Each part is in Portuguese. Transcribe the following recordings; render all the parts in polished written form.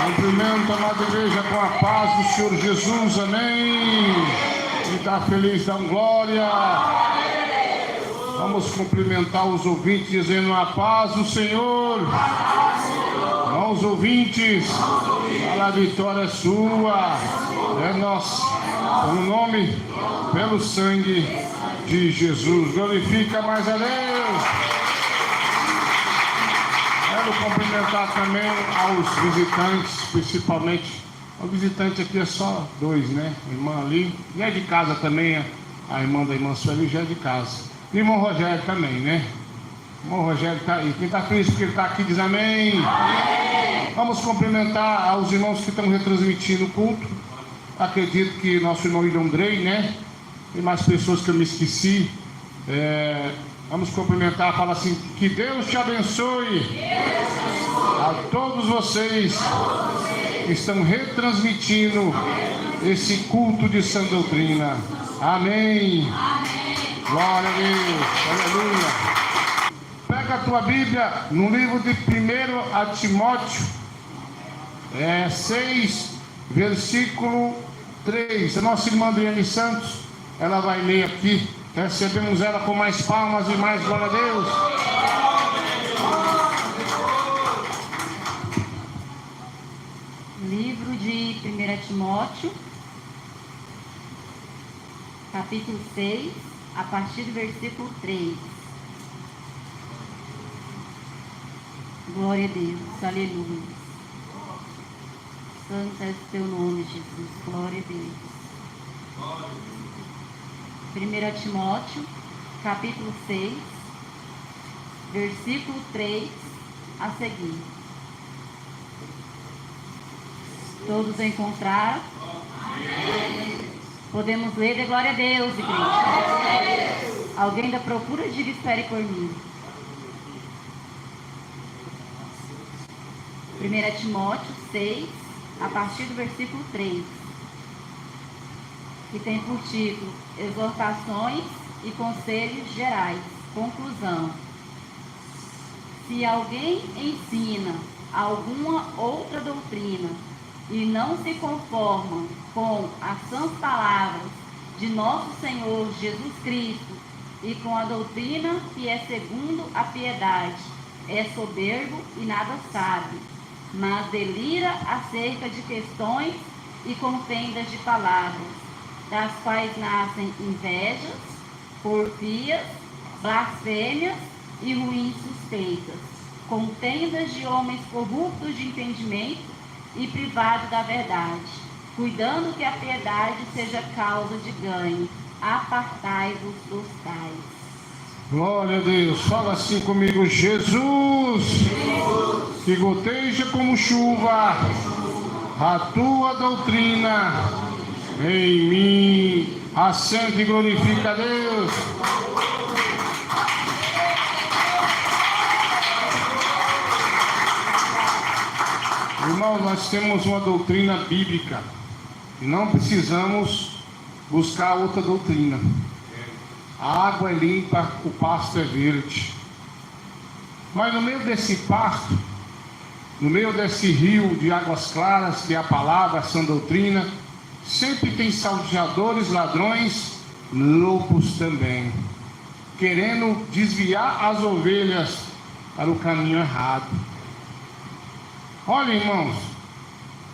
Cumprimento a amada igreja com a paz do Senhor Jesus, amém. E está feliz, dá glória. Vamos cumprimentar os ouvintes dizendo a paz do Senhor. Aos ouvintes, a vitória é sua, é nossa, pelo nome, pelo sangue de Jesus. Glorifica mais a Deus. Quero cumprimentar também aos visitantes, principalmente. O visitante aqui é só dois, né? A irmã ali, e é de casa também, a irmã da irmã Sueli já é de casa. E o irmão Rogério também, né? O irmão Rogério está aí. Quem está feliz porque ele está aqui diz amém. Vamos cumprimentar aos irmãos que estão retransmitindo o culto. Acredito que nosso irmão Andrei, né? Tem mais pessoas que eu me esqueci. Vamos cumprimentar, fala assim: que Deus te abençoe a todos vocês que estão retransmitindo esse culto de sã doutrina. Amém. Glória a Deus. Aleluia. Pega a tua Bíblia no livro de 1 Timóteo 6, versículo 3. A nossa irmã Adriane Santos, ela vai ler aqui. Recebemos ela com mais palmas e mais glória a Deus. Livro de 1 Timóteo, capítulo 6, a partir do versículo 3. Glória a Deus, aleluia. Santo é o teu nome, Jesus, glória a Deus. 1 Timóteo, capítulo 6, versículo 3 a seguir. Todos encontraram? Podemos ler de glória a Deus, igreja. Alguém da procura, diga espere por mim. 1 Timóteo 6, a partir do versículo 3, que tem por título Exortações e Conselhos Gerais. Conclusão: se alguém ensina alguma outra doutrina e não se conforma com as sãs palavras de nosso Senhor Jesus Cristo e com a doutrina que é segundo a piedade, é soberbo e nada sabe, mas delira acerca de questões e contendas de palavras, das quais nascem invejas, porfias, blasfêmias e ruins suspeitas, contendas de homens corruptos de entendimento e privados da verdade, cuidando que a piedade seja causa de ganho. Apartai-vos dos tais. Glória a Deus. Fala assim comigo: Jesus, que goteja como chuva a tua doutrina em mim. Assente e glorifica a Deus. Irmão, nós temos uma doutrina bíblica e não precisamos buscar outra doutrina. A água é limpa, o pasto é verde. Mas no meio desse pasto, no meio desse rio de águas claras, que é a palavra, a sã doutrina, sempre tem salteadores, ladrões, lobos também, querendo desviar as ovelhas para o caminho errado. Olha, irmãos,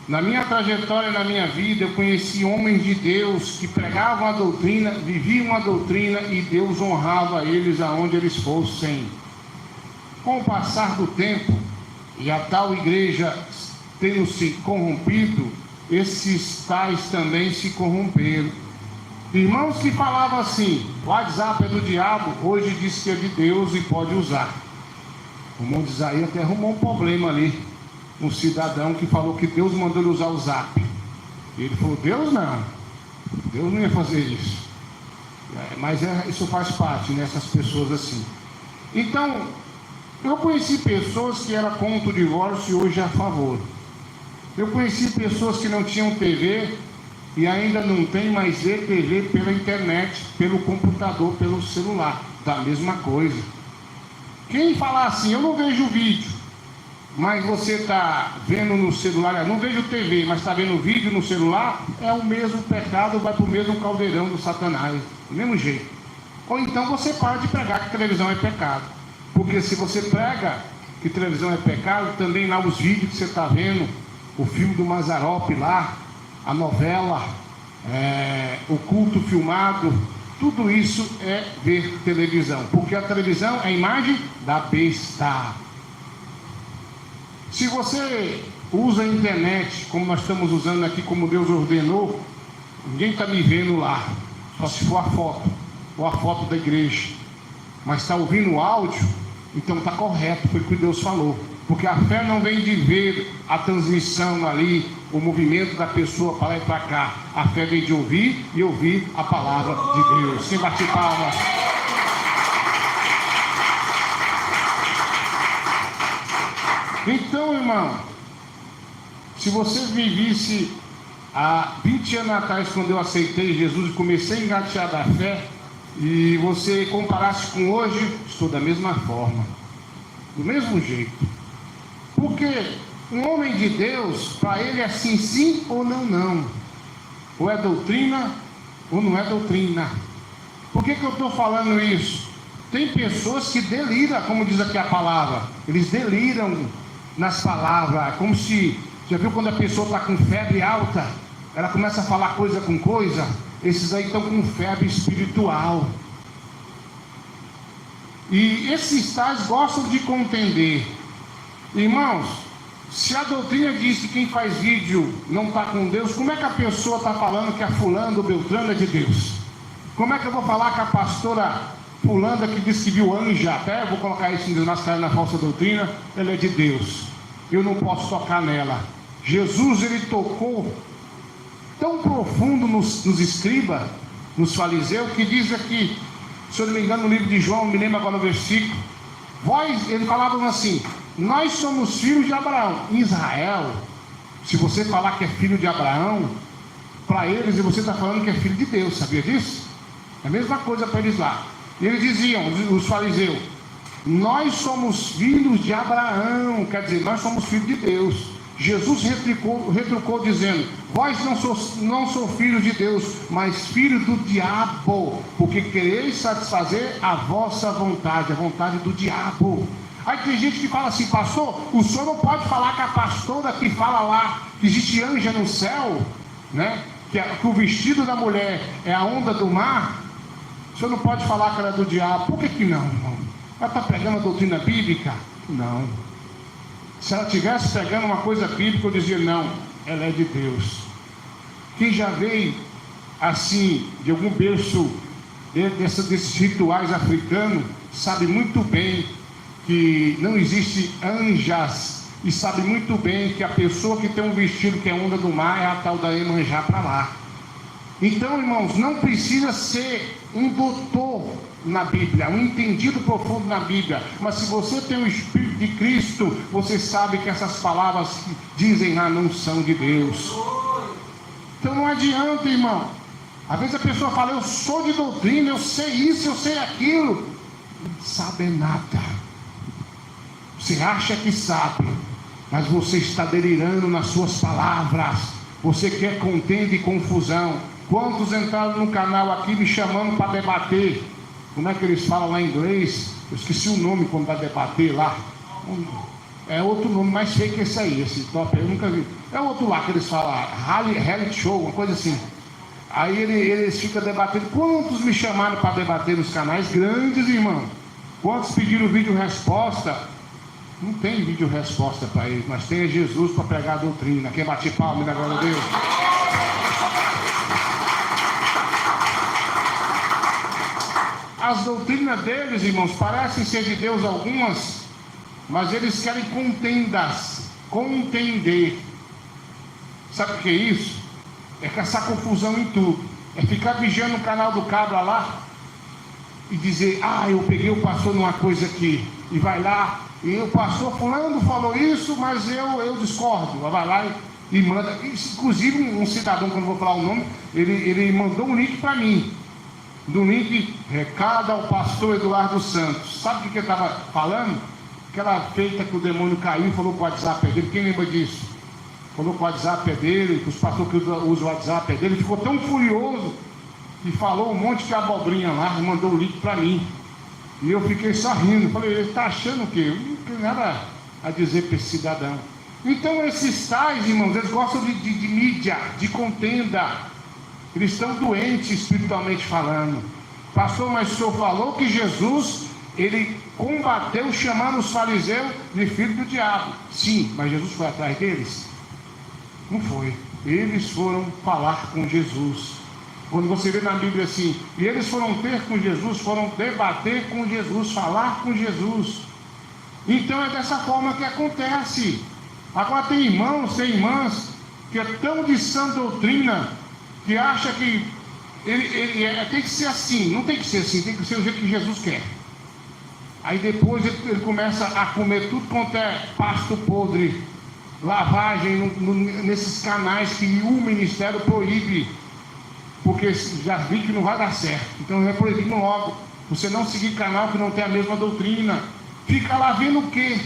na minha trajetória, na minha vida, eu conheci homens de Deus que pregavam a doutrina, viviam a doutrina e Deus honrava eles aonde eles fossem. Com o passar do tempo e a tal igreja tendo se corrompido, esses tais também se corromperam. Irmãos que falavam assim: o WhatsApp é do diabo, hoje diz que é de Deus e pode usar. O irmão de Isaías até arrumou um problema ali. Um cidadão que falou que Deus mandou ele usar o zap. E ele falou: Deus não ia fazer isso. Mas isso faz parte, né? Essas pessoas assim. Então, eu conheci pessoas que eram contra o divórcio e hoje é a favor. Eu conheci pessoas que não tinham TV e ainda não tem mais ver TV pela internet, pelo computador, pelo celular. Da mesma coisa. Quem falar assim: eu não vejo vídeo, mas você está vendo no celular, não vejo TV, mas está vendo vídeo no celular, é o mesmo pecado, vai para o mesmo caldeirão do Satanás, do mesmo jeito. Ou então você para de pregar que televisão é pecado, porque se você prega que televisão é pecado, também lá os vídeos que você está vendo, o filme do Mazzaropi lá, a novela, o culto filmado, tudo isso é ver televisão, porque a televisão é a imagem da besta. Se você usa a internet, como nós estamos usando aqui, como Deus ordenou, ninguém está me vendo lá, só se for a foto, ou a foto da igreja, mas está ouvindo o áudio, então está correto, foi o que Deus falou, porque a fé não vem de ver a transmissão ali, o movimento da pessoa para lá e para cá, a fé vem de ouvir e ouvir a palavra de Deus. Sem bater palmas. Então, irmão, se você vivesse há 20 anos atrás, quando eu aceitei Jesus e comecei a engatear da fé, e você comparasse com hoje, estou da mesma forma, do mesmo jeito. Porque um homem de Deus, para ele é sim, sim ou não, não. Ou é doutrina ou não é doutrina. Por que eu estou falando isso? Tem pessoas que deliram, como diz aqui a palavra, eles deliram nas palavras, como se, já viu quando a pessoa está com febre alta, ela começa a falar coisa com coisa, esses aí estão com febre espiritual. E esses tais gostam de contender. Irmãos, se a doutrina diz que quem faz vídeo não está com Deus, como é que a pessoa está falando que a fulana ou Beltrana é de Deus? Como é que eu vou falar que a pastora fulana que disse que viu anjo, até eu vou colocar isso desmascarado na falsa doutrina, ela é de Deus, eu não posso tocar nela. Jesus, ele tocou tão profundo nos escribas, nos fariseus, que diz aqui, se eu não me engano, no livro de João, não me lembro agora o versículo, ele falava assim: nós somos filhos de Abraão. Em Israel, se você falar que é filho de Abraão, para eles, e você está falando que é filho de Deus, sabia disso? É a mesma coisa para eles lá. E eles diziam, os fariseus, nós somos filhos de Abraão, quer dizer, nós somos filhos de Deus. Jesus retrucou dizendo: vós não sou filhos de Deus, mas filhos do diabo, porque quereis satisfazer a vossa vontade, a vontade do diabo. Aí tem gente que fala assim: pastor, o senhor não pode falar que a pastora que fala lá que existe anja no céu, né? Que o vestido da mulher é a onda do mar. O senhor não pode falar que ela é do diabo. Por que não, irmão? Ela está pegando a doutrina bíblica? Não. Se ela estivesse pegando uma coisa bíblica, eu dizia: não, ela é de Deus. Quem já veio assim, de algum berço desses rituais africanos, sabe muito bem que não existe anjas, e sabe muito bem que a pessoa que tem um vestido que é onda do mar é a tal da Iemanjá para lá. Então, irmãos, não precisa ser um doutor na Bíblia, um entendido profundo na Bíblia, mas se você tem o Espírito de Cristo, você sabe que essas palavras que dizem lá não são de Deus. Então não adianta, irmão. Às vezes a pessoa fala: eu sou de doutrina, eu sei isso, eu sei aquilo. Não sabe nada. Você acha que sabe, mas você está delirando nas suas palavras. Você quer contenda e confusão. Quantos entraram no canal aqui me chamando para debater? Como é que eles falam lá em inglês? Eu esqueci o nome quando vai debater lá. É outro nome mais feio que esse aí, esse top eu nunca vi. É outro lá que eles falam, reality show, uma coisa assim. Aí eles ficam debatendo. Quantos me chamaram para debater nos canais grandes, irmão? Quantos pediram vídeo resposta? Não tem vídeo resposta para eles, mas tem Jesus para pregar a doutrina. Quer bater palma, da glória a Deus? As doutrinas deles, irmãos, parecem ser de Deus algumas, mas eles querem contendas, contender. Sabe o que é isso? É caçar confusão em tudo. É ficar vigiando o canal do cabra lá e dizer: eu peguei o pastor numa coisa aqui, e vai lá, e o pastor fulano falou isso, mas eu discordo. Vai lá e manda. Inclusive um cidadão, que eu não vou falar o nome, ele mandou um link para mim. Do link, recado ao pastor Eduardo Santos. Sabe o que ele estava falando? Aquela feita que o demônio caiu e falou com o WhatsApp dele. Quem lembra disso? Falou com o WhatsApp dele, que os pastores que usam o WhatsApp dele. Ele ficou tão furioso que falou um monte de abobrinha lá e mandou o link para mim. E eu fiquei só rindo. Falei, ele está achando o quê? Eu não tenho nada a dizer para esse cidadão. Então esses tais, irmãos, eles gostam de mídia, de contenda. Eles estão doentes espiritualmente falando. Pastor, mas o senhor falou que Jesus, ele combateu chamando os fariseus de filho do diabo. Sim, mas Jesus foi atrás deles? Não foi. Eles foram falar com Jesus. Quando você vê na Bíblia assim, e eles foram ter com Jesus, foram debater com Jesus, falar com Jesus. Então é dessa forma que acontece. Agora tem irmãos, tem irmãs que é tão de sã doutrina que acha que tem que ser assim. Não tem que ser assim, tem que ser do jeito que Jesus quer. Aí depois ele começa a comer tudo quanto é pasto podre, lavagem nesses canais que o ministério proíbe, porque já vi que não vai dar certo. Então é proibido logo você não seguir canal que não tem a mesma doutrina. Fica lá vendo o quê?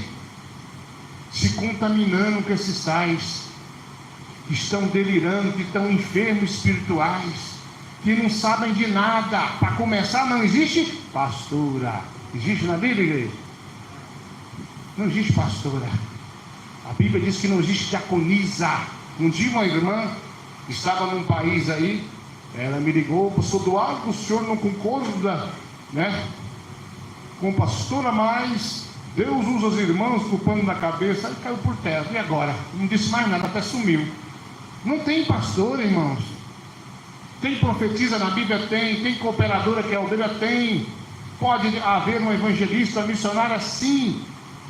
Se contaminando com esses tais que estão delirando, que estão enfermos espirituais, que não sabem de nada. Para começar, não existe pastora. Existe na Bíblia, igreja? Não existe pastora. A Bíblia diz que não existe diaconisa. Um dia uma irmã estava num país aí, ela me ligou, pastor Eduardo, o senhor não concorda, né, com pastora, mas Deus usa os irmãos com o pano na cabeça. Aí caiu por terra. E agora? Não disse mais nada, até sumiu. Não tem pastor, irmãos. Tem profetisa na Bíblia? Tem cooperadora que é a Bíblia? Tem. Pode haver uma evangelista, missionária? Sim.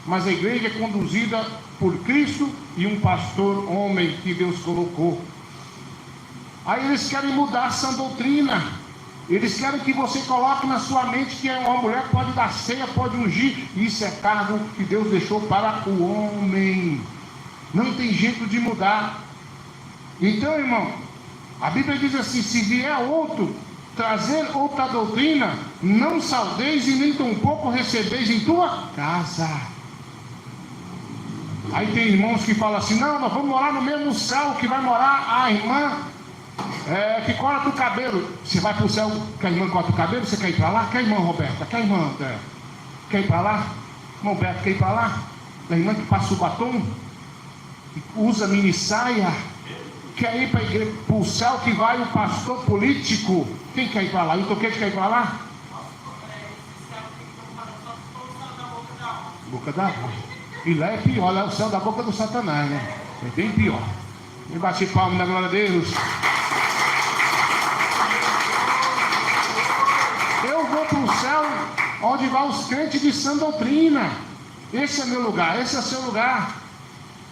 Mas a igreja é conduzida por Cristo e um pastor homem que Deus colocou. Aí eles querem mudar essa doutrina. Eles querem que você coloque na sua mente que uma mulher pode dar ceia, pode ungir. Isso é cargo que Deus deixou para o homem. Não tem jeito de mudar. Então, irmão, a Bíblia diz assim: se vier outro trazer outra doutrina, não saudeis e nem tampouco recebeis em tua casa. Aí tem irmãos que falam assim: não, nós vamos morar no mesmo céu que vai morar a irmã que corta o cabelo. Você vai para o céu que a irmã corta o cabelo? Você quer ir para lá? Quer a irmã Roberta? Quer a irmã André? Quer ir para lá? Irmão Beto, quer ir para lá? A irmã que passa o batom, que usa mini saia. Quer ir para o céu que vai o pastor político? Quem quer ir para lá? Então quem quer ir para lá? Boca d'água. E lá é pior, lá é o céu da boca do Satanás, né? É bem pior. E bate palma na glória a Deus. Eu vou para o céu onde vai os crentes de sã doutrina. Esse é meu lugar, esse é seu lugar.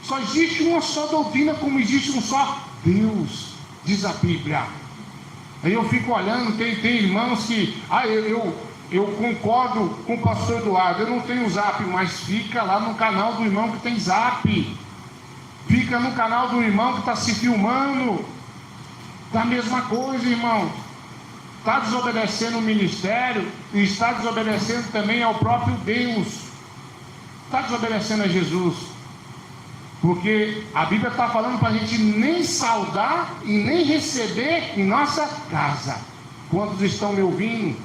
Só existe uma só doutrina, como existe um só Deus, diz a Bíblia. Aí eu fico olhando, tem irmãos que eu concordo com o pastor Eduardo, eu não tenho zap, mas fica lá no canal do irmão que tem zap, fica no canal do irmão que está se filmando, da mesma coisa, irmão. Está desobedecendo o ministério e está desobedecendo também ao próprio Deus, está desobedecendo a Jesus, porque a Bíblia está falando para a gente nem saudar e nem receber em nossa casa. Quantos estão me ouvindo,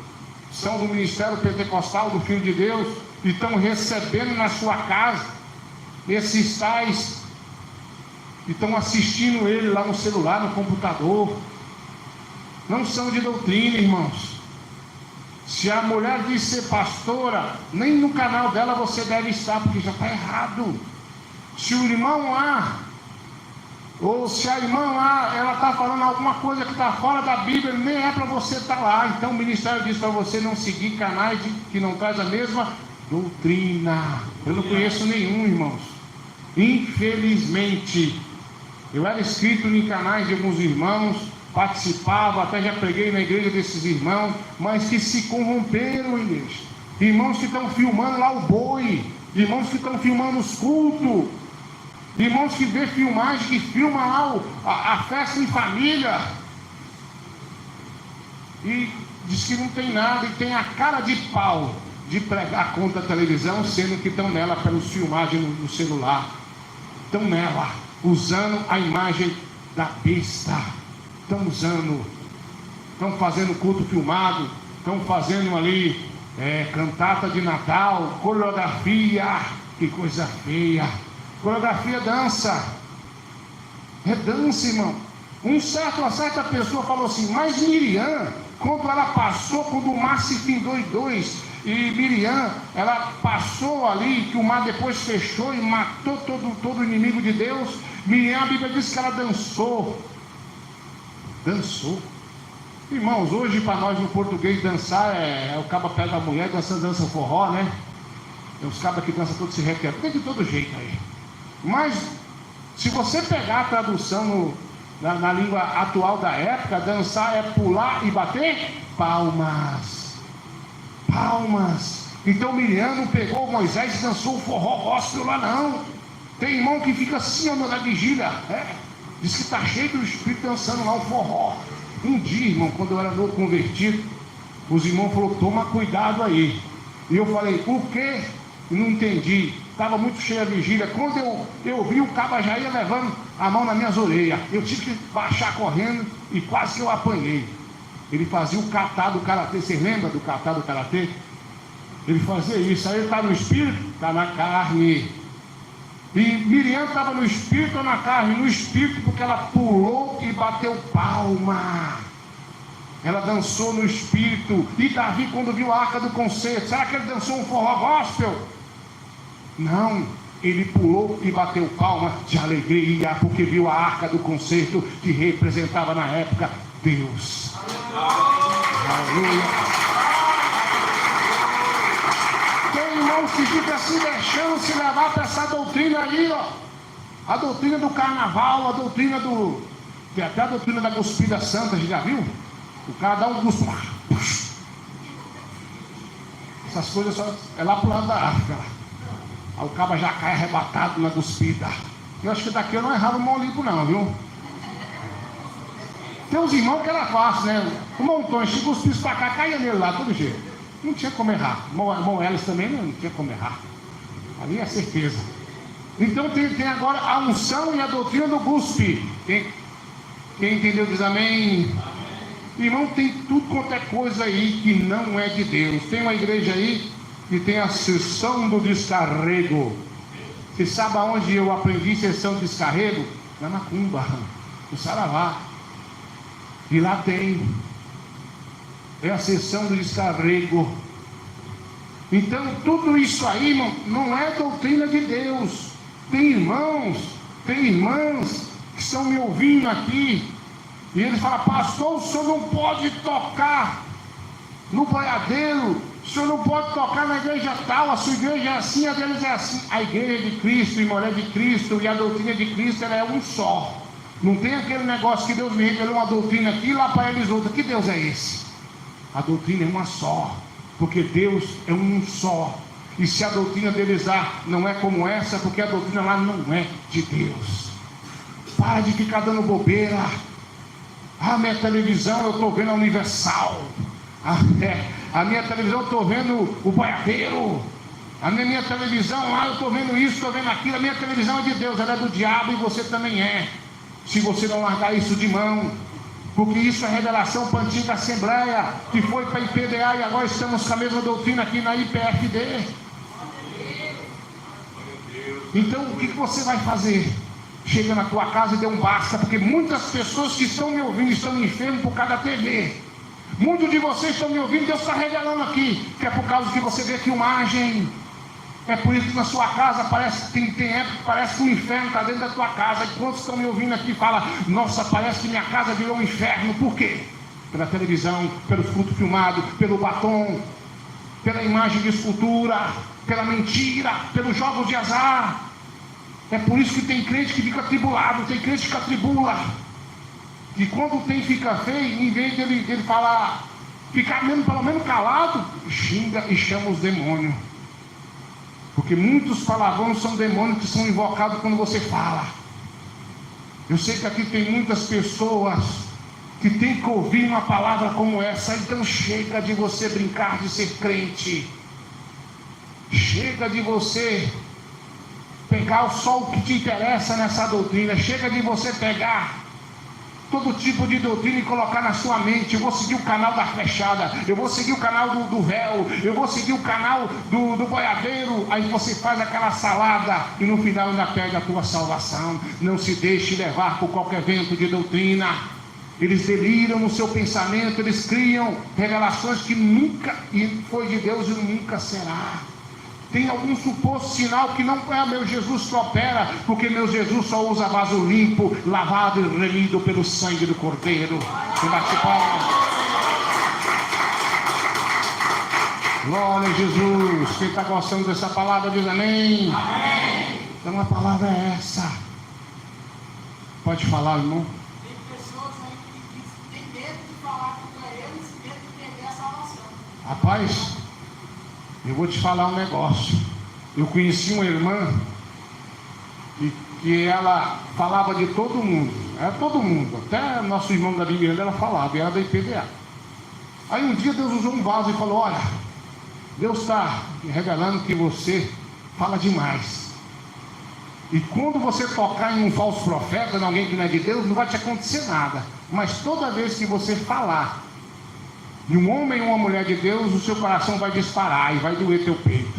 são do ministério pentecostal do Filho de Deus e estão recebendo na sua casa esses tais e estão assistindo ele lá no celular, no computador? Não são de doutrina, irmãos. Se a mulher diz ser pastora, nem no canal dela você deve estar, porque já está errado. Se o irmão lá, ou se a irmã lá, ela está falando alguma coisa que está fora da Bíblia, nem é para você estar lá. Então o ministério diz para você não seguir canais que não traz a mesma doutrina. Eu não conheço nenhum, irmãos. Infelizmente, eu era inscrito em canais de alguns irmãos, participava, até já preguei na igreja desses irmãos, mas que se corromperam, igreja. Irmãos que estão filmando lá o boi, irmãos que estão filmando os cultos, irmãos que vê filmagem, que filma lá a festa em família, e diz que não tem nada, e tem a cara de pau de pregar contra a televisão, sendo que estão nela pelos filmagens no celular. Estão nela, usando a imagem da besta. Estão usando, estão fazendo culto filmado, estão fazendo ali cantata de Natal, coreografia, que coisa feia. Coreografia dança. É dança, irmão. Uma certa pessoa falou assim, mas Miriam, quando ela passou, quando o mar se findou em dois, e Miriam, ela passou ali, que o mar depois fechou e matou todo inimigo de Deus. Miriam, a Bíblia diz que ela dançou. Dançou. Irmãos, hoje para nós no português dançar o caba pega a mulher, dança forró, né? Tem uns cabas que dançam todos se requebram, tem de todo jeito aí. Mas, se você pegar a tradução na língua atual da época, dançar é pular e bater palmas. Palmas. Então Miriam não pegou Moisés e dançou o forró gospel lá não. Tem irmão que fica assim na vigília, diz que está cheio do Espírito dançando lá o forró. Um dia, irmão, quando eu era novo convertido, os irmãos falaram, toma cuidado aí. E eu falei, o quê? Não entendi. Estava muito cheia a vigília. Quando eu vi, o caba já ia levando a mão nas minhas orelhas. Eu tive que baixar correndo e quase que eu apanhei. Ele fazia o kata do karatê. Vocês lembram do kata do karatê? Ele fazia isso. Aí ele está no espírito, está na carne. E Miriam estava no espírito ou na carne? No espírito, porque ela pulou e bateu palma. Ela dançou no espírito. E Davi, quando viu a arca do concerto, será que ele dançou um forró gospel? Não, ele pulou e bateu palma de alegria, porque viu a arca do concerto, que representava na época Deus. Aleluia. Tem irmãos que ficam se deixando se levar para essa doutrina aí, ó. A doutrina do carnaval, a doutrina do... Tem até a doutrina da cuspida santa, já viu? O cara dá um cuspo. Essas coisas só é lá pro lado da África. Aí o caba já cai arrebatado na cuspida. Eu acho que daqui eu não errava o mão limpo não, viu? Tem uns irmãos que era fácil, né? O montão, se cuspisse pra cá, caía nele lá, todo jeito. Não tinha como errar. Irmão Elas também não tinha como errar. Ali é certeza. Então tem agora a unção e a doutrina do cuspe. Quem entendeu diz amém. Irmão, tem tudo quanto é coisa aí que não é de Deus. Tem uma igreja aí que tem a sessão do descarrego. Você sabe aonde eu aprendi sessão de descarrego? Na macumba, no Saravá. E lá tem. É a sessão do descarrego. Então tudo isso aí, irmão, não é doutrina de Deus. Tem irmãos, tem irmãs que estão me ouvindo aqui, e eles falam, pastor, o senhor não pode tocar no boiadeiro, o senhor não pode tocar na igreja tal, a sua igreja é assim, a deles é assim. A igreja de Cristo, e mulher de Cristo, e a doutrina de Cristo, ela é um só. Não tem aquele negócio que Deus me revelou uma doutrina aqui e lá para eles outra. Que Deus é esse? A doutrina é uma só, porque Deus é um só. E se a doutrina deles lá não é como essa, porque a doutrina lá não é de Deus. Para de ficar dando bobeira. Minha televisão eu estou vendo a Universal. A minha televisão eu estou vendo o boiadeiro. A minha televisão lá eu estou vendo isso, estou vendo aquilo. A minha televisão é de Deus, ela é do diabo e você também é. Se você não largar isso de mão, porque isso é revelação para a antiga Assembleia, que foi para a IPDA, e agora estamos com a mesma doutrina aqui na IPFD. Então o que você vai fazer? Chega na tua casa e dê um basta, porque muitas pessoas que estão me ouvindo estão enfermos por causa da TV. Muitos de vocês estão me ouvindo, Deus está revelando aqui, que é por causa que você vê filmagem. É por isso que na sua casa parece, tem época que parece que o inferno está dentro da tua casa. E quantos estão me ouvindo aqui falam, nossa, parece que minha casa virou um inferno. Por quê? Pela televisão, pelo culto filmado, pelo batom, pela imagem de escultura, pela mentira, pelos jogos de azar. É por isso que tem crente que fica atribulado, tem crente que fica atribula. E quando tem fica feio, em vez dele falar, ficar mesmo, pelo menos calado, xinga e chama os demônios. Porque muitos palavrões são demônios que são invocados quando você fala. Eu sei que aqui tem muitas pessoas que tem que ouvir uma palavra como essa. Então chega de você brincar de ser crente. Chega de você pegar só o que te interessa nessa doutrina. Chega de você pegar todo tipo de doutrina e colocar na sua mente. Eu vou seguir o canal da flechada, eu vou seguir o canal do véu, eu vou seguir o canal do boiadeiro. Aí você faz aquela salada e no final ainda perde a tua salvação. Não se deixe levar por qualquer vento de doutrina. Eles deliram no seu pensamento, eles criam revelações que nunca foi de Deus e nunca será. Tem algum suposto sinal que não é meu Jesus que opera, porque meu Jesus só usa vaso limpo, lavado e remido pelo sangue do Cordeiro. Bate palmas. Glória a Jesus. Quem está gostando dessa palavra diz amém. Amém. Então a palavra é essa. Pode falar, irmão. Tem pessoas aí que têm medo de falar contra eles, medo de perder a salvação. Rapaz, eu vou te falar um negócio. Eu conheci uma irmã que ela falava de todo mundo. Era todo mundo. Até nosso irmão da Miranda ela falava, e era da IPVA. Aí um dia Deus usou um vaso e falou: olha, Deus está revelando que você fala demais. E quando você tocar em um falso profeta, em alguém que não é de Deus, não vai te acontecer nada. Mas toda vez que você falar de um homem ou uma mulher de Deus, o seu coração vai disparar e vai doer teu peito.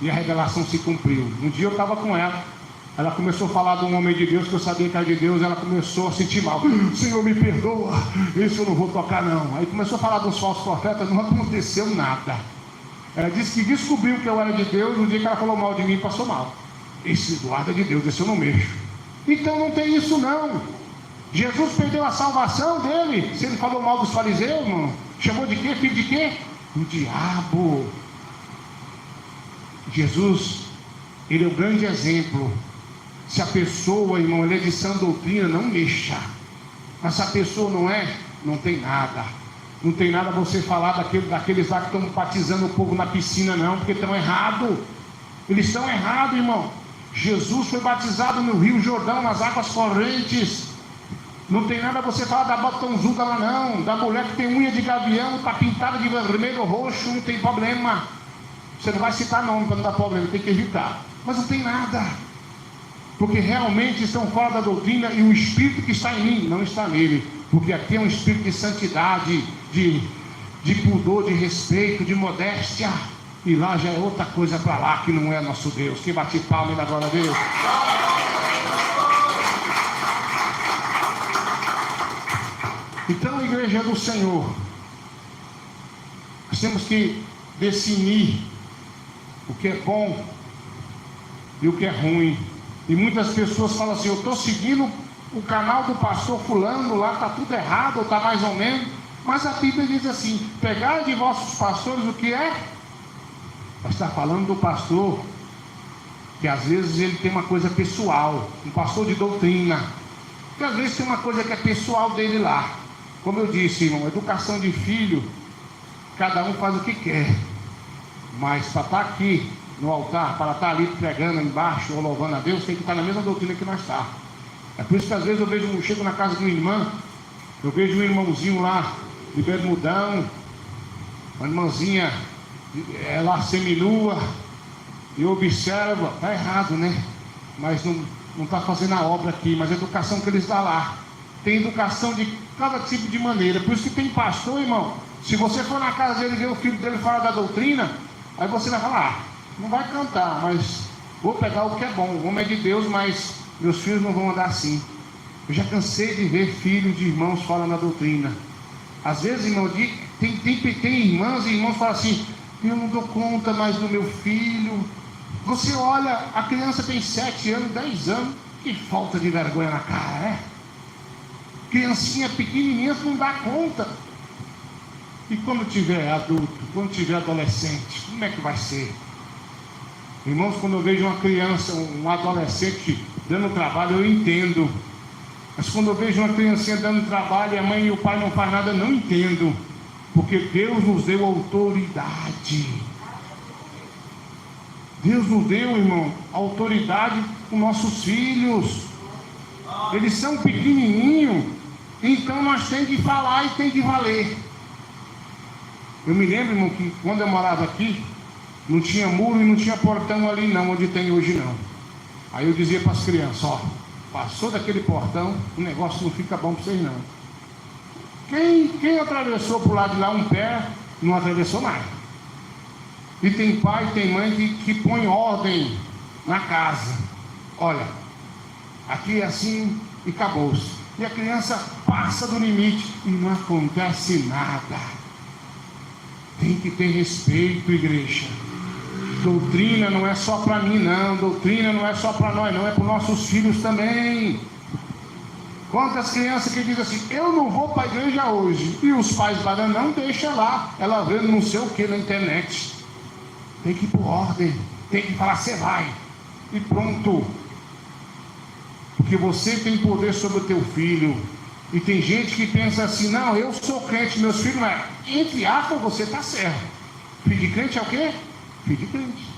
E a revelação se cumpriu. Um dia eu estava com ela começou a falar de um homem de Deus que eu sabia que era de Deus. Ela começou a sentir mal. Senhor, me perdoa, isso eu não vou tocar não. Aí começou a falar dos falsos profetas, não aconteceu nada. Ela disse que descobriu que eu era de Deus. No dia que ela falou mal de mim, passou mal. Esse Eduardo é de Deus, esse eu não mexo. Então não tem isso não. Jesus perdeu a salvação dele. Se ele falou mal dos fariseus, irmão, chamou de quê? Filho de quê? O diabo. Jesus, ele é o grande exemplo. Se a pessoa, irmão, ele é de sã doutrina, não mexa. Mas se a pessoa não é, não tem nada. Não tem nada você falar daqueles lá que estão batizando o povo na piscina, não, porque estão errados. Eles estão errados, irmão. Jesus foi batizado no Rio Jordão, nas águas correntes. Não tem nada você falar da batonzuda lá não, da mulher que tem unha de gavião, está pintada de vermelho ou roxo, não tem problema. Você não vai citar nome para não dar problema, tem que evitar. Mas não tem nada, porque realmente estão fora da doutrina e o Espírito que está em mim não está nele. Porque aqui é um Espírito de santidade, de pudor, de respeito, de modéstia. E lá já é outra coisa para lá que não é nosso Deus. Que bate palma e dá glória a Deus. Então, a igreja do Senhor, nós temos que definir o que é bom e o que é ruim. E muitas pessoas falam assim: eu estou seguindo o canal do pastor fulano, lá está tudo errado, ou está mais ou menos. Mas a Bíblia diz assim: pegai de vossos pastores o que é. Nós está falando do pastor que às vezes ele tem uma coisa pessoal, um pastor de doutrina, que às vezes tem uma coisa que é pessoal dele lá. Como eu disse, irmão, educação de filho, cada um faz o que quer. Mas para estar aqui no altar, para estar ali pregando embaixo ou louvando a Deus, tem que estar na mesma doutrina que nós está. É por isso que às vezes eu chego na casa de uma irmã, eu vejo um irmãozinho lá de bermudão, uma irmãzinha lá seminua, e eu observo, está errado, né? Mas não está fazendo a obra aqui, mas a educação que eles dão lá. Tem educação de cada tipo de maneira. Por isso que tem pastor, irmão, se você for na casa dele e ver o filho dele fora da doutrina, aí você vai falar: não vai cantar, mas vou pegar o que é bom. O homem é de Deus, mas meus filhos não vão andar assim. Eu já cansei de ver filhos de irmãos fora da doutrina. Às vezes, irmão, tem irmãs e irmãos que falam assim: eu não dou conta mais do meu filho. Você olha, a criança tem 7 anos, 10 anos, que falta de vergonha na cara, né? Criancinha pequenininha não dá conta. E quando tiver adulto, quando tiver adolescente, como é que vai ser? Irmãos, quando eu vejo uma criança, um adolescente dando trabalho, eu entendo. Mas quando eu vejo uma criancinha dando trabalho e a mãe e o pai não fazem nada, eu não entendo. Porque Deus nos deu autoridade. Deus nos deu, irmão, autoridade com nossos filhos. Eles são pequenininhos, então nós temos que falar e tem que valer. Eu me lembro, irmão, que quando eu morava aqui, Não tinha muro e não tinha portão ali não, onde tem hoje não. Aí eu dizia para as crianças, ó, passou daquele portão, o negócio não fica bom para vocês não. Quem atravessou para o lado de lá um pé, não atravessou mais. E tem pai, tem mãe que põe ordem na casa. Olha, aqui é assim e acabou-se. E a criança passa do limite e não acontece nada. Tem que ter respeito, igreja. Doutrina não é só para mim não, doutrina não é só para nós não, é para os nossos filhos também. Quantas crianças que dizem assim, eu não vou para a igreja hoje, e os pais lá não deixam lá, ela vendo não sei o que na internet. Tem que ir por ordem, tem que falar, você vai, e pronto. Porque você tem poder sobre o teu filho. E tem gente que pensa assim, não, eu sou crente, meus filhos não é. Entre aspas, você está certo. Filho de crente é o quê? Filho de crente.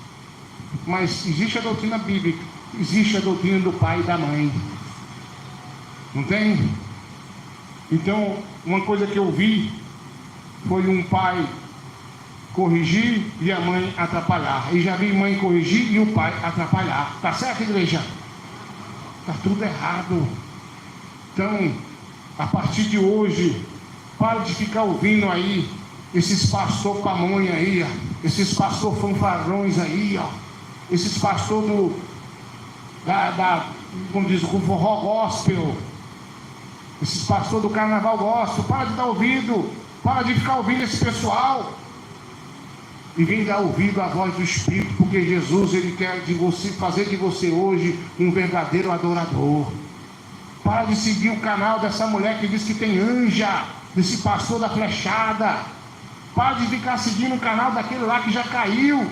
Mas existe a doutrina bíblica, existe a doutrina do pai e da mãe. Não tem? Então, uma coisa que eu vi foi um pai corrigir e a mãe atrapalhar. E já vi mãe corrigir e o pai atrapalhar. Tá certo, igreja? Tá tudo errado. Então, a partir de hoje, para de ficar ouvindo aí esses pastor pamonha aí, ó, esses pastor fanfarrões aí, ó, esses pastor como diz, o forró gospel, esses pastor do carnaval gospel. Para de dar ouvido, para de ficar ouvindo esse pessoal e vem dar ouvido à voz do Espírito, porque Jesus, ele quer de você, fazer de você hoje um verdadeiro adorador. Para de seguir o canal dessa mulher que diz que tem anja, desse pastor da flechada. Para de ficar seguindo o canal daquele lá que já caiu.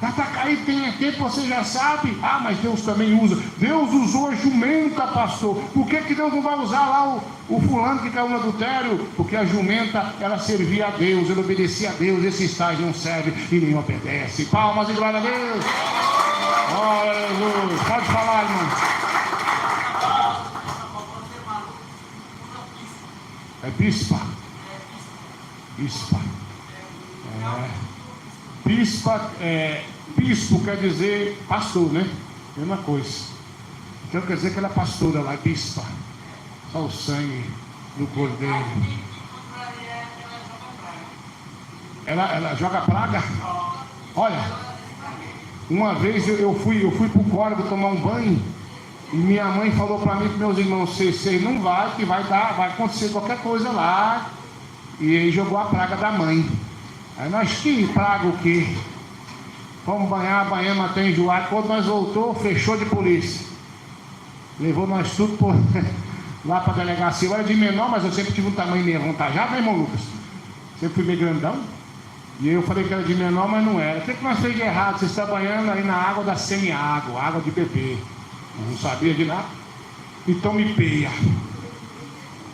Já está caído, tem tempo, você já sabe. Ah, mas Deus também usa. Deus usou a jumenta, pastor. Por que Deus não vai usar lá o fulano que caiu no adultério? Porque a jumenta, ela servia a Deus, ela obedecia a Deus. Esses tais não servem e nem obedecem. Palmas e glória a Deus. Glória a Jesus. Pode falar, irmão. É bispa. Bispa. Bispo quer dizer pastor, né? Mesma coisa. Então quer dizer que ela é pastora lá, é bispa. Só o sangue do cordeiro. Ela joga praga? Olha, uma vez eu fui pro córrego tomar um banho. E minha mãe falou para mim e para meus irmãos, vocês não vai, que vai acontecer qualquer coisa lá. E aí jogou a praga da mãe. Aí nós, que praga o quê? Fomos banhamos até enjoar. Quando nós voltou, fechou de polícia. Levou nós tudo lá para a delegacia. Eu era de menor, mas eu sempre tive um tamanho meio avantajado, né, irmão Lucas? Sempre fui meio grandão. E eu falei que era de menor, mas não era. O que nós fez de errado? Você está banhando aí na água da semiágua, água de bebê. Eu não sabia de nada. Então me peia.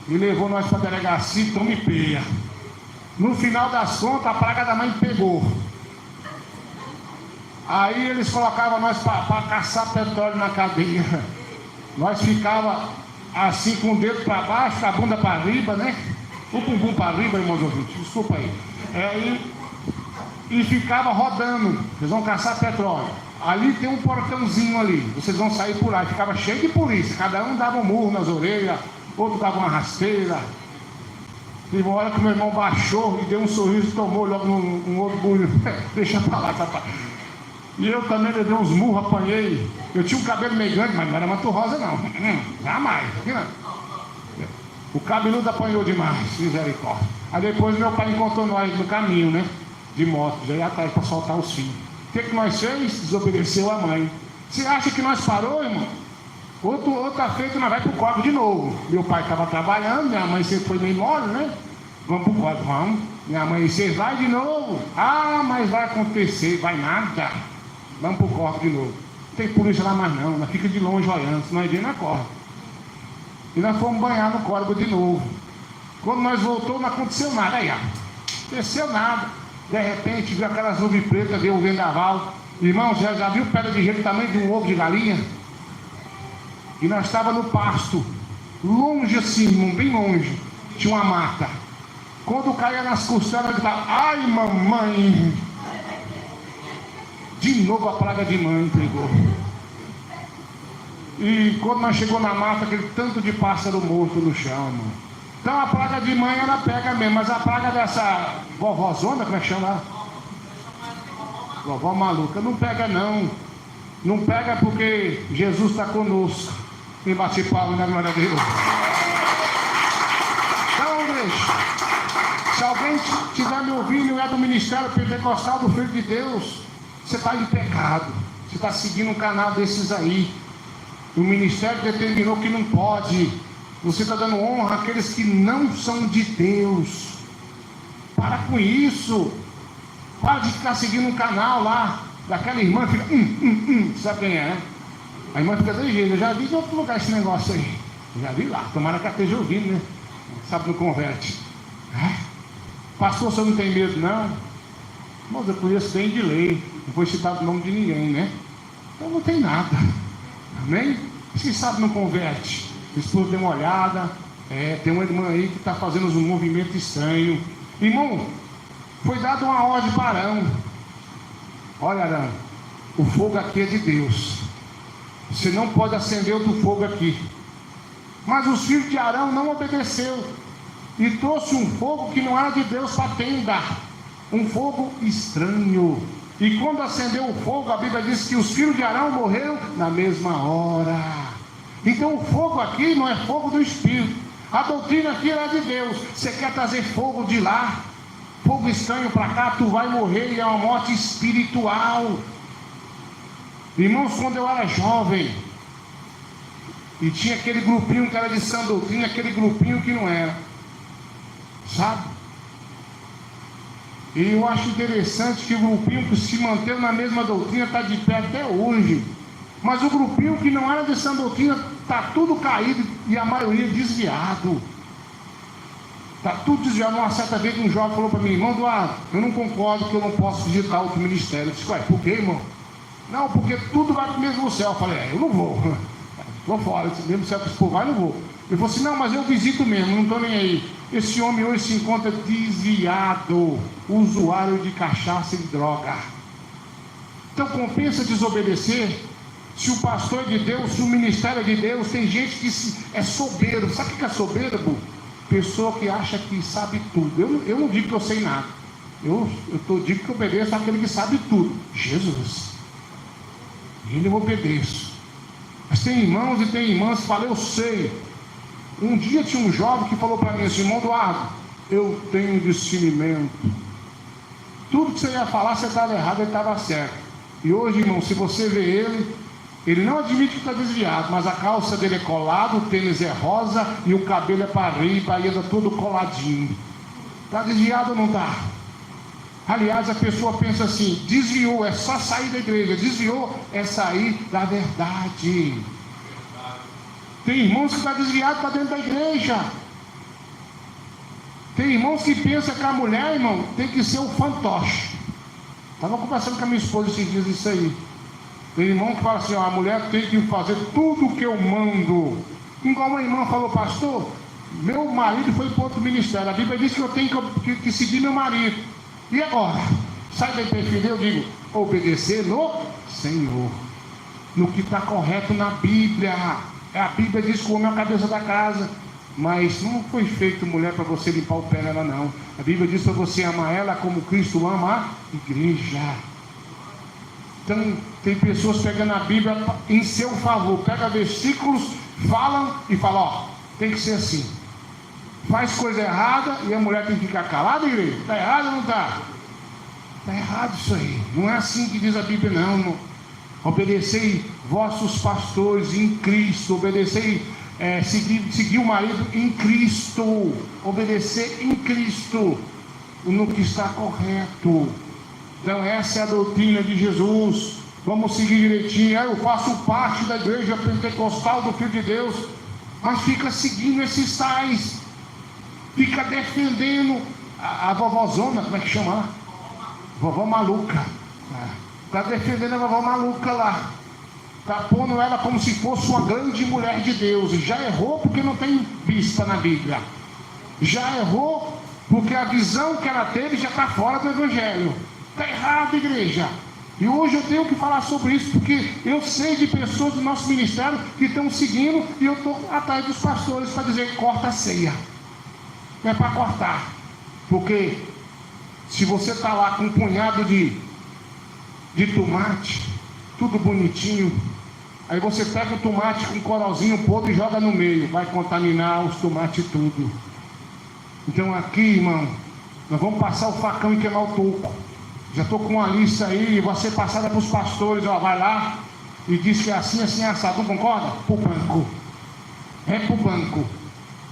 E levou nós para a delegacia, então me peia. No final das contas, a praga da mãe pegou. Aí eles colocavam nós para caçar petróleo na cadeia. Nós ficava assim com o dedo para baixo, a bunda para riba, né? O bumbum para riba, irmãos ouvintes, desculpa aí. E ficava rodando. Vocês vão caçar petróleo. Ali tem um portãozinho ali. Vocês vão sair por lá. E ficava cheio de polícia. Cada um dava um murro nas orelhas, outro dava uma rasteira. Teve uma hora que meu irmão baixou e deu um sorriso e tomou logo um outro burro. Deixa pra lá, rapaz. E eu também levei uns murros, apanhei. Eu tinha um cabelo meio grande, mas não era manto rosa não. Jamais. O cabeludo apanhou demais, misericórdia. Aí depois meu pai encontrou nós no caminho, né? De moto, já ia atrás para soltar os filhos. O que nós fez? Desobedeceu a mãe. Você acha que nós parou, irmão? Outra feita nós vai pro córrego de novo. Meu pai estava trabalhando, minha mãe sempre foi meio mole, né? Vamos pro córrego, vamos. Minha mãe, vocês vai de novo? Ah, mas vai acontecer, vai nada. Vamos pro córrego de novo. Não tem polícia lá mais não, nós fica de longe olhando, senão nós vem na corda. E nós fomos banhar no córrego de novo. Quando nós voltamos, não aconteceu nada. Aí, ó, não aconteceu nada. De repente, viu aquelas nuvens pretas, veio o vendaval. Irmão, já viu pedra de gelo do tamanho de um ovo de galinha? E nós estávamos no pasto, longe assim, irmão, bem longe. Tinha uma mata. Quando caía nas costelas, eu gritava, ai mamãe! De novo a praga de mãe pegou. E quando nós chegamos na mata, aquele tanto de pássaro morto no chão, mano. Então a praga de mãe ela pega mesmo, mas a praga dessa vovózona, como é que chama? Vovó maluca, não pega não. Não pega porque Jesus está conosco. E bate palma na glória a Deus. Então, igreja, se alguém estiver me ouvindo e é do Ministério Pentecostal do Filho de Deus, você está em pecado. Você está seguindo um canal desses aí. O ministério determinou que não pode. Você está dando honra àqueles que não são de Deus. Para com isso. Para de ficar seguindo um canal lá daquela irmã que fica sabe quem é, né? A irmã fica desse jeito. Eu já vi em outro lugar esse negócio aí. Eu já vi lá. Tomara que ela esteja ouvindo, né? Sabe, não converte. Pastor, você não tem medo, não? Mas eu conheço bem de lei. Não foi citado o nome de ninguém, né? Então não tem nada. Amém? Quem sabe não converte. Depois dê uma olhada. Tem uma irmã aí que está fazendo um movimento estranho. Irmão, foi dada uma ordem para Arão. Olha, Arão, o fogo aqui é de Deus. Você não pode acender outro fogo aqui. Mas os filhos de Arão não obedeceu. E trouxe um fogo que não era de Deus para a tenda. Um fogo estranho. E quando acendeu o fogo, a Bíblia diz que os filhos de Arão morreram na mesma hora. Então o fogo aqui não é fogo do Espírito. A doutrina aqui era de Deus. Você quer trazer fogo de lá, fogo estranho para cá, tu vai morrer e é uma morte espiritual. Irmãos, quando eu era jovem, e tinha aquele grupinho que era de sã doutrina, aquele grupinho que não era, sabe? E eu acho interessante que o grupinho que se manteve na mesma doutrina está de pé até hoje. Mas o grupinho que não era de sã doutrina está tudo caído e a maioria desviado. Está tudo desviado. Uma certa vez um jovem falou para mim: irmão Eduardo, eu não concordo que eu não posso visitar outro ministério. Eu disse: ué, por quê, irmão? Não, porque tudo vai para o mesmo céu. Eu falei: eu não vou. Estou fora, mesmo céu que for vai, eu não vou. Ele falou assim: não, mas eu visito mesmo, não estou nem aí. Esse homem hoje se encontra desviado, usuário de cachaça e droga. Então compensa desobedecer. Se o pastor é de Deus, se o ministério é de Deus, tem gente que é soberbo. Sabe o que é soberbo? Pessoa que acha que sabe tudo. Eu não digo que eu sei nada. Eu digo que eu obedeço àquele que sabe tudo. Jesus. Ele eu obedeço. Mas tem irmãos e tem irmãs que falam: eu sei. Um dia tinha um jovem que falou para mim assim: irmão Eduardo, eu tenho discernimento. Tudo que você ia falar, você estava errado, ele estava certo. E hoje, irmão, se você vê ele não admite que está desviado, mas a calça dele é colada, o tênis é rosa e o cabelo é para riba e anda todo coladinho. Está desviado ou não está? Aliás, a pessoa pensa assim: desviou, é só sair da igreja. Desviou, é sair da verdade. Tem irmãos que estão desviados para dentro da igreja. Tem irmãos que pensam que a mulher, irmão, tem que ser o fantoche. Estava conversando com a minha esposa esses dias isso aí. Tem irmão que fala assim: ó, a mulher tem que fazer tudo o que eu mando. Igual uma irmã falou: pastor, meu marido foi para outro ministério. A Bíblia diz que eu tenho que seguir meu marido. E agora? Sai da perfil, eu digo: obedecer no Senhor, no que está correto na Bíblia. A Bíblia diz que o homem é a cabeça da casa. Mas não foi feito mulher para você limpar o pé nela, não. A Bíblia diz para você amar ela como Cristo ama a igreja. Então, tem pessoas pegando a Bíblia em seu favor. Pega versículos, falam e falam: ó, tem que ser assim. Faz coisa errada e a mulher tem que ficar calada, igreja? Está errado ou não está? Está errado isso aí. Não é assim que diz a Bíblia, não, irmão. Obedecei vossos pastores em Cristo. Obedecei, seguir o marido em Cristo. Obedecer em Cristo, no que está correto. Então essa é a doutrina de Jesus. Vamos seguir direitinho. Eu faço parte da igreja pentecostal do Filho de Deus, mas fica seguindo esses tais, fica defendendo a vovózona, como é que chama? Vovó maluca. Está defendendo a vovó maluca lá. Está pondo ela como se fosse uma grande mulher de Deus. Já errou porque não tem vista na Bíblia. Já errou porque a visão que ela teve já está fora do Evangelho. Está errado, igreja. E hoje eu tenho que falar sobre isso, porque eu sei de pessoas do nosso ministério que estão seguindo, e eu estou atrás dos pastores para dizer: corta a ceia. Não é para cortar, porque se você está lá com um punhado de tomate, tudo bonitinho, aí você pega o tomate com um corozinho podre e joga no meio, vai contaminar os tomates tudo. Então aqui, irmão, nós vamos passar o facão e queimar o toco. Já estou com uma lista aí, vai ser passada para os pastores, ó, vai lá e diz que é assim, assim, assado, não concorda? Para o banco. É para o banco.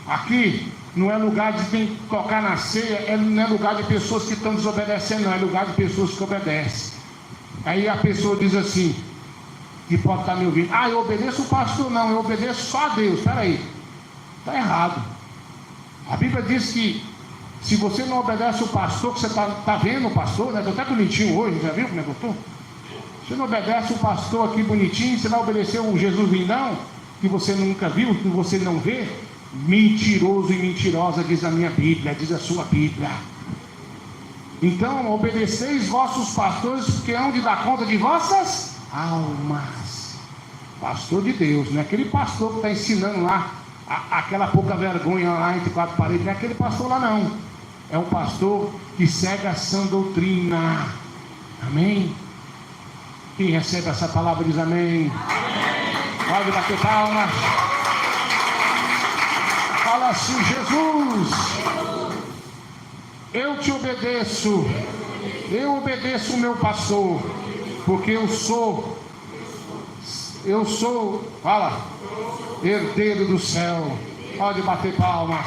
Aqui não é lugar de quem tocar na ceia, não é lugar de pessoas que estão desobedecendo, não, é lugar de pessoas que obedecem. Aí a pessoa diz assim, que pode estar me ouvindo: ah, eu obedeço o pastor. Não, eu obedeço só a Deus. Espera aí, está errado. A Bíblia diz que se você não obedece o pastor, que você está vendo o pastor, né? Estou até bonitinho hoje, já viu como é que eu estou? Você não obedece o pastor aqui bonitinho, você vai obedecer o Jesus lindão, que você nunca viu, que você não vê? Mentiroso e mentirosa, diz a minha Bíblia, diz a sua Bíblia. Então, obedeceis vossos pastores, porque hão de dar conta de vossas almas. Pastor de Deus, não é aquele pastor que está ensinando lá aquela pouca vergonha lá entre quatro paredes, não é aquele pastor lá não. É um pastor que segue a sã doutrina. Amém? Quem recebe essa palavra diz amém. Pode bater palmas. Fala assim: Jesus, eu te obedeço. Eu obedeço o meu pastor, porque eu sou, fala, herdeiro do céu. Pode bater palmas.